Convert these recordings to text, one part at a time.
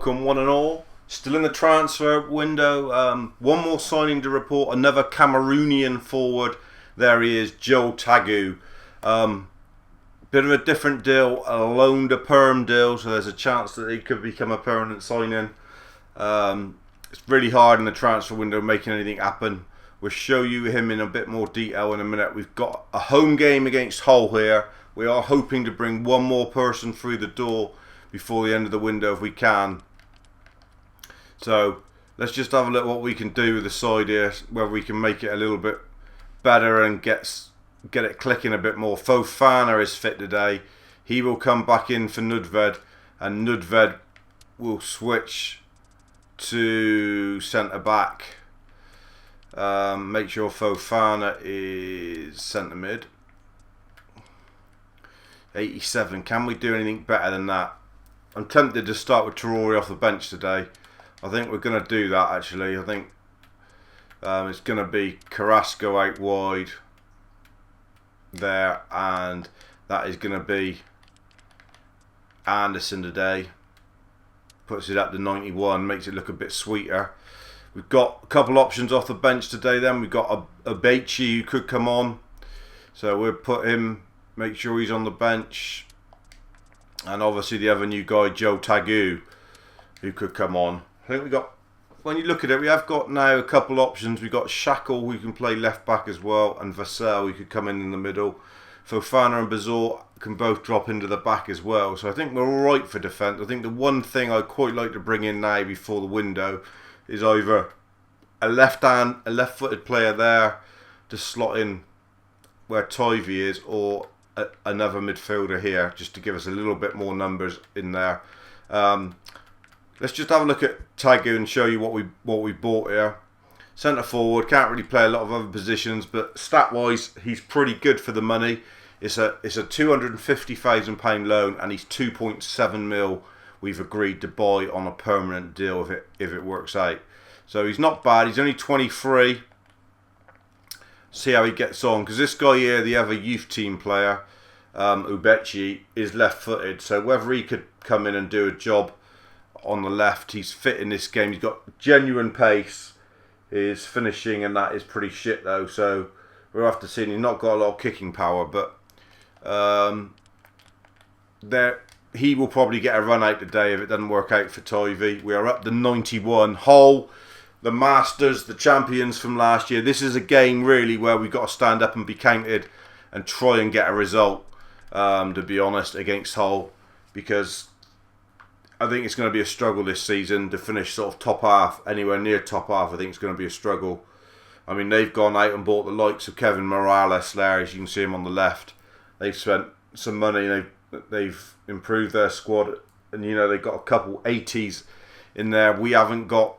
welcome one and all. Still in the transfer window. One more signing to report. Another Cameroonian forward. There he is, Joe Tagu. Bit of a different deal, a loan to perm deal, so there's a chance that he could become a permanent signing. It's really hard in the transfer window making anything happen. We'll show you him in a bit more detail in a minute. We've got a home game against Hull here. We are hoping to bring one more person through the door before the end of the window if we can. So let's just have a look what we can do with the side here, whether we can make it a little bit better and get it clicking a bit more. Fofana is fit today. He will come back in for Nudved, and Nudved will switch to centre back. Make sure Fofana is centre mid. 87. Can we do anything better than that? I'm tempted to start with Traore off the bench today. I think we're going to do that actually. I think it's going to be Carrasco out wide there, and that is going to be Anderson today. Puts it up to 91, makes it look a bit sweeter. We've got a couple options off the bench today then. We've got a Petrie who could come on. So we'll put him, make sure he's on the bench. And obviously the other new guy, Joe Tagu, who could come on. I think we got, when you look at it, we have got now a couple options. We've got Shackle who can play left back as well, and Vassell who could come in the middle. Fofana and Bazor can both drop into the back as well. So I think we're alright for defence. I think the one thing I'd quite like to bring in now before the window is either a left-footed player there to slot in where Tivy is, or another midfielder here just to give us a little bit more numbers in there. Let's just have a look at Tagu and show you what we bought here. Centre forward, can't really play a lot of other positions, but stat wise he's pretty good for the money. It's a £250,000 loan, and he's 2.7 mil we've agreed to buy on a permanent deal if it works out. So he's not bad. He's only 23. See how he gets on, because this guy here, the other youth team player, Ubechi, is left-footed. So whether he could come in and do a job on the left, he's fit in this game. He's got genuine pace. His finishing and that is pretty shit though. So we'll have to see. He's not got a lot of kicking power, but he will probably get a run out today if it doesn't work out for Tivy. We are up to 91. Hull, the masters, the champions from last year. This is a game really where we've got to stand up and be counted and try and get a result, to be honest, against Hull, because I think it's going to be a struggle this season to finish sort of top half, anywhere near top half. I think it's going to be a struggle. I mean, they've gone out and bought the likes of Kevin Morales there, as you can see him on the left. They've spent some money. They've improved their squad, and you know they've got a couple 80s in there. We haven't got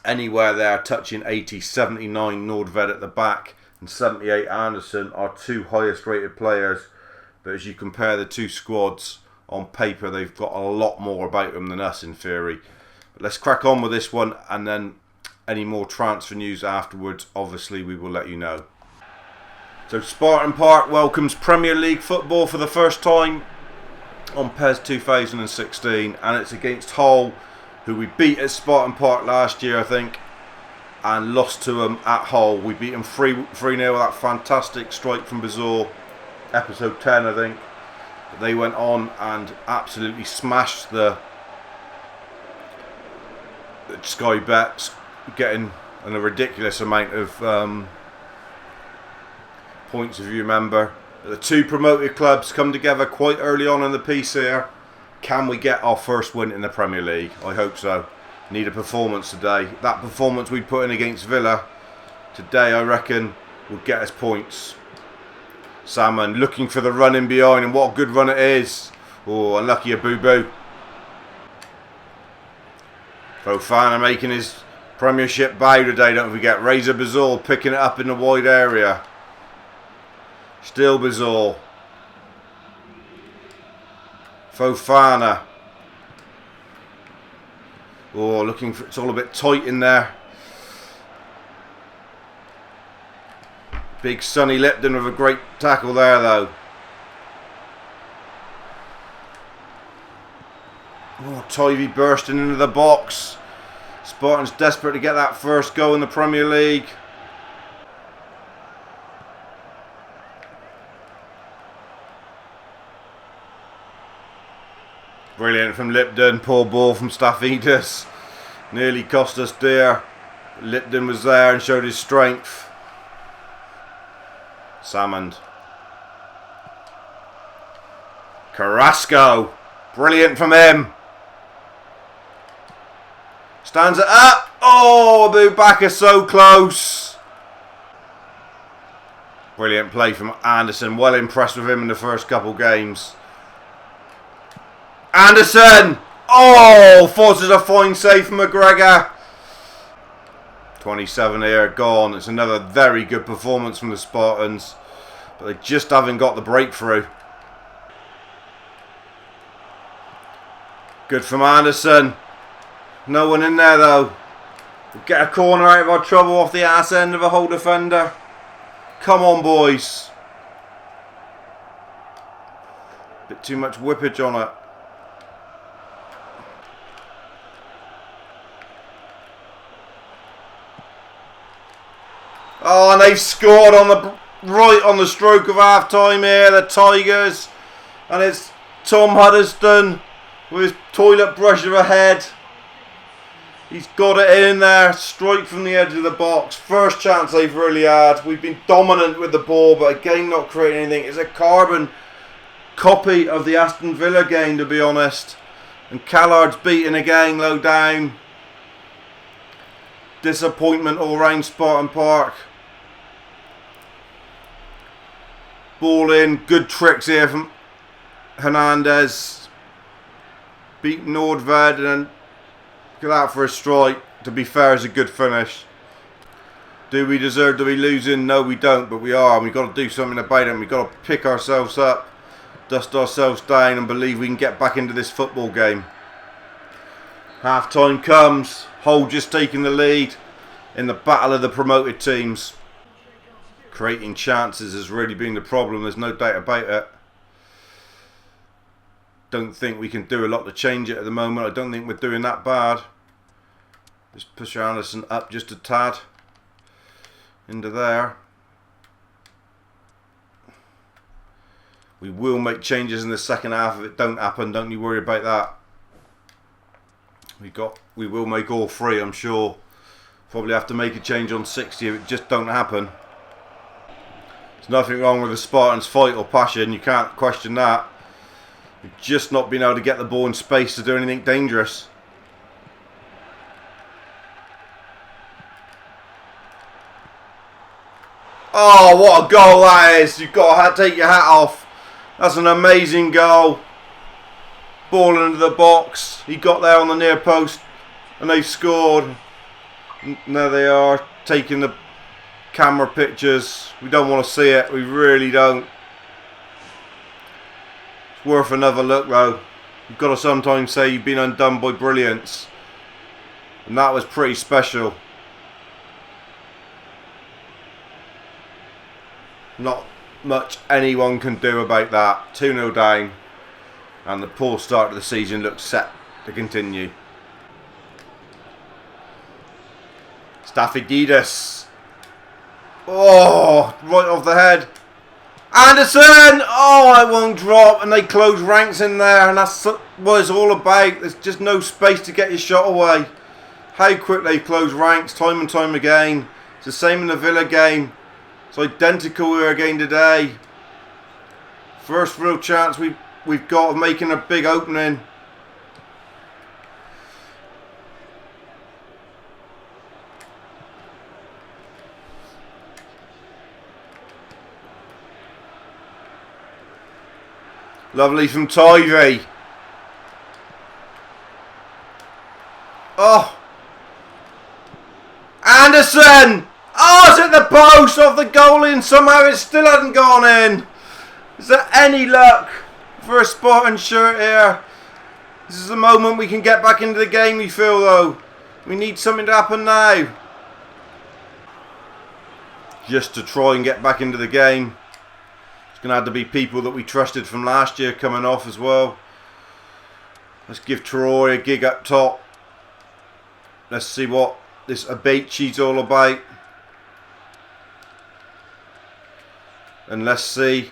anywhere there touching 80. 79 Nordved at the back and 78 Anderson are two highest rated players, but as you compare the two squads on paper, they've got a lot more about them than us in theory. But let's crack on with this one, and then any more transfer news afterwards, obviously we will let you know. So Spartan Park welcomes Premier League football for the first time on PES 2016, and it's against Hull, who we beat at Spartan Park last year I think, and lost to them at Hull. We beat them 3-0 with that fantastic strike from Bazor, episode 10 I think. But they went on and absolutely smashed the Sky Bets, getting a ridiculous amount of points, if you remember. The two promoted clubs come together quite early on in the piece here. Can we get our first win in the Premier League? I hope so. Need a performance today. That performance we put in against Villa today, I reckon, will get us points. Salmon looking for the run in behind, and what a good run it is. Oh, unlucky a boo-boo. Fofana making his Premiership bow today, don't forget. Razor Bazor picking it up in the wide area. Still Bazor. Fofana. Oh, looking for, it's all a bit tight in there. Big Sonny Lipton with a great tackle there though. Oh, Tivy bursting into the box. Spartans desperate to get that first goal in the Premier League. Brilliant from Lipton. Poor ball from Staphidis. Nearly cost us dear. Lipton was there and showed his strength. Salmond. Carrasco. Brilliant from him. Stands it up. Oh, Boubacar so close. Brilliant play from Anderson. Well impressed with him in the first couple games. Anderson! Oh! Forces a fine save from McGregor. 27 here, gone. It's another very good performance from the Spartans. But they just haven't got the breakthrough. Good from Anderson. No one in there though. We'll get a corner out of our trouble off the ass end of a whole defender. Come on, boys. Bit too much whippage on it. Oh, and they've scored on the right on the stroke of half time here, the Tigers. And it's Tom Huddleston with his toilet brush of a head. He's got it in there, straight from the edge of the box. First chance they've really had. We've been dominant with the ball, but again not creating anything. It's a carbon copy of the Aston Villa game, to be honest. And Callard's beaten again, low down. Disappointment all round Spartan Park. Ball in, good tricks here from Hernandez. Beat Nordved and then get out for a strike. To be fair, it's a good finish. Do we deserve to be losing? No, we don't, but we are. And we've got to do something about it. We've got to pick ourselves up, dust ourselves down and believe we can get back into this football game. Half time comes. Hull just taking the lead in the battle of the promoted teams. Creating chances has really been the problem, there's no doubt about it. Don't think we can do a lot to change it at the moment. I don't think we're doing that bad. Just push Anderson up just a tad. Into there. We will make changes in the second half if it don't happen. Don't you worry about that. We will make all three, I'm sure. Probably have to make a change on 60 if it just don't happen. There's nothing wrong with the Spartans' fight or passion. You can't question that. We've just not been able to get the ball in space to do anything dangerous. Oh, what a goal that is. You've got to take your hat off. That's an amazing goal. Ball into the box. He got there on the near post and they've scored. There they are, taking the camera pictures. We don't want to see it. We really don't. It's worth another look though. You've got to sometimes say you've been undone by brilliance. And that was pretty special. Not much anyone can do about that. 2-0 down. And the poor start of the season looks set to continue. Staphidis. Oh, right off the head. Anderson! Oh, it won't drop. And they close ranks in there. And that's what it's all about. There's just no space to get your shot away. How quick they close ranks time and time again. It's the same in the Villa game. It's identical here again today. First real chance we've got of making a big opening. Lovely from Tivy. Oh. Anderson! Oh, it's at the post off the goal in. Somehow it still hadn't gone in. Is there any luck for a Spartan shirt here? This is the moment we can get back into the game, we feel though. We need something to happen now. Just to try and get back into the game. It's going to have to be people that we trusted from last year coming off as well. Let's give Troy a gig up top. Let's see what this Abechi's all about. And let's see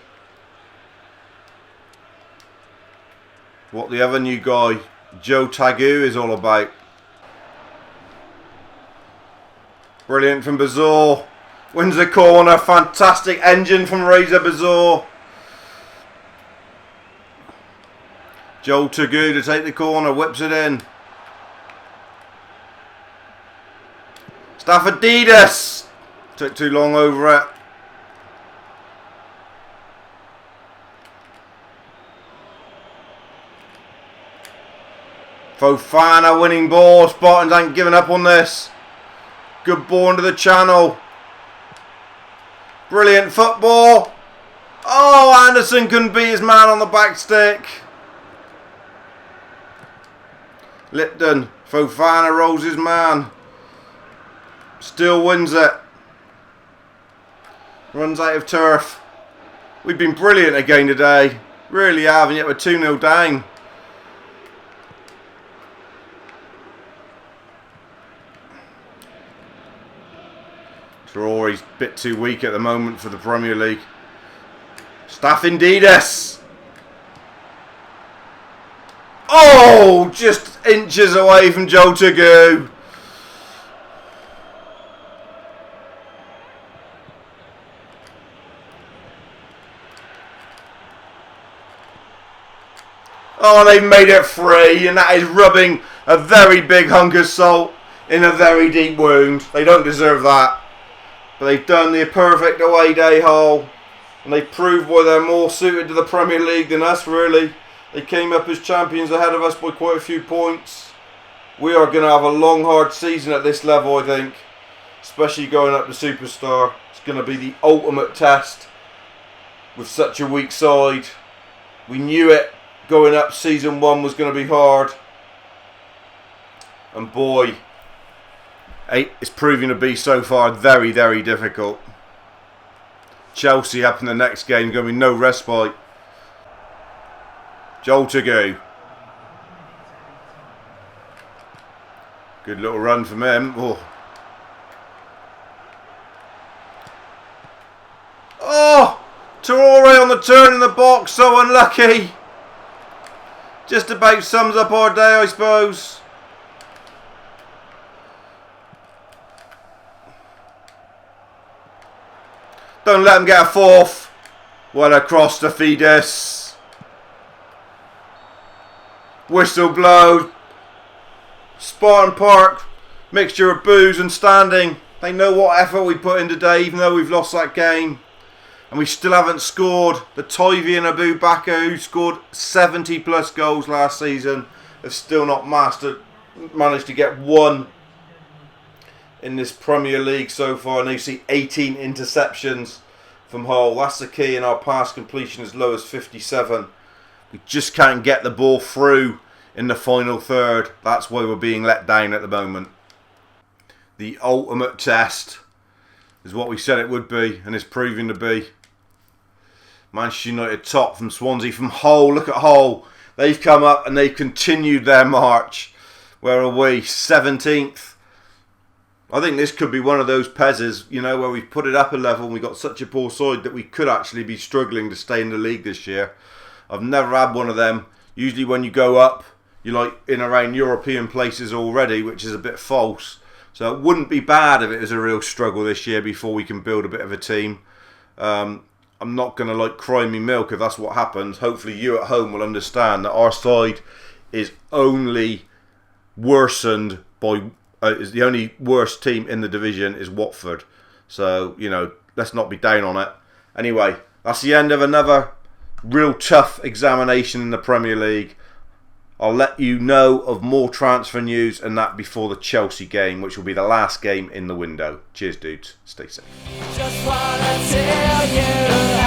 what the other new guy, Joe Tagu, is all about. Brilliant from Bazaar. Wins the corner. Fantastic engine from Razor Bazaar. Joe Tagu to take the corner. Whips it in. Staffordidis. Took too long over it. Fofana winning ball. Spartans ain't giving up on this. Good ball into the channel. Brilliant football. Oh, Anderson couldn't beat his man on the back stick. Lipton. Fofana rolls his man. Still wins it. Runs out of turf. We've been brilliant again today. Really have, and yet we're 2-0 down. Traore's a bit too weak at the moment for the Premier League. Staffordidis. Oh, just inches away from Joe Tagu. Oh, they've made it free, and that is rubbing a very big hunk of salt in a very deep wound. They don't deserve that. But they've done the perfect away day hole, and they've proved why they're more suited to the Premier League than us, really. They came up as champions ahead of us by quite a few points. We are going to have a long, hard season at this level, I think. Especially going up to Superstar. It's going to be the ultimate test with such a weak side. We knew it. Going up season 1 was going to be hard. And boy, it's proving to be so far very, very difficult. Chelsea up in the next game, going to be no respite. Joel Tagu. Good little run from him. Oh! Traore on the turn in the box, so unlucky. Just about sums up our day, I suppose. Don't let him get a fourth. Well across to Fidesz. Whistle blows. Spartan Park. Mixture of booze and standing. They know what effort we put in today, even though we've lost that game. And we still haven't scored. The Toivy and Abu Bakr, who scored 70 plus goals last season, have still not managed to get one in this Premier League so far. And you see 18 interceptions from Hull. That's the key, in our pass completion as low as 57. We just can't get the ball through in the final third. That's why we're being let down at the moment. The ultimate test is what we said it would be, and it's proving to be. Manchester United top from Swansea, from Hull. Look at Hull. They've come up and they've continued their march. Where are we? 17th. I think this could be one of those PESs, you know, where we've put it up a level and we've got such a poor side that we could actually be struggling to stay in the league this year. I've never had one of them. Usually when you go up, you're like in around European places already, which is a bit false. So it wouldn't be bad if it was a real struggle this year before we can build a bit of a team. I'm not going to like cry me milk if that's what happens. Hopefully you at home will understand that our side is only worsened by... is the only worst team in the division is Watford. So, you know, let's not be down on it. Anyway, that's the end of another real tough examination in the Premier League. I'll let you know of more transfer news and that before the Chelsea game, which will be the last game in the window. Cheers, dudes. Stay safe. Just wanna tell you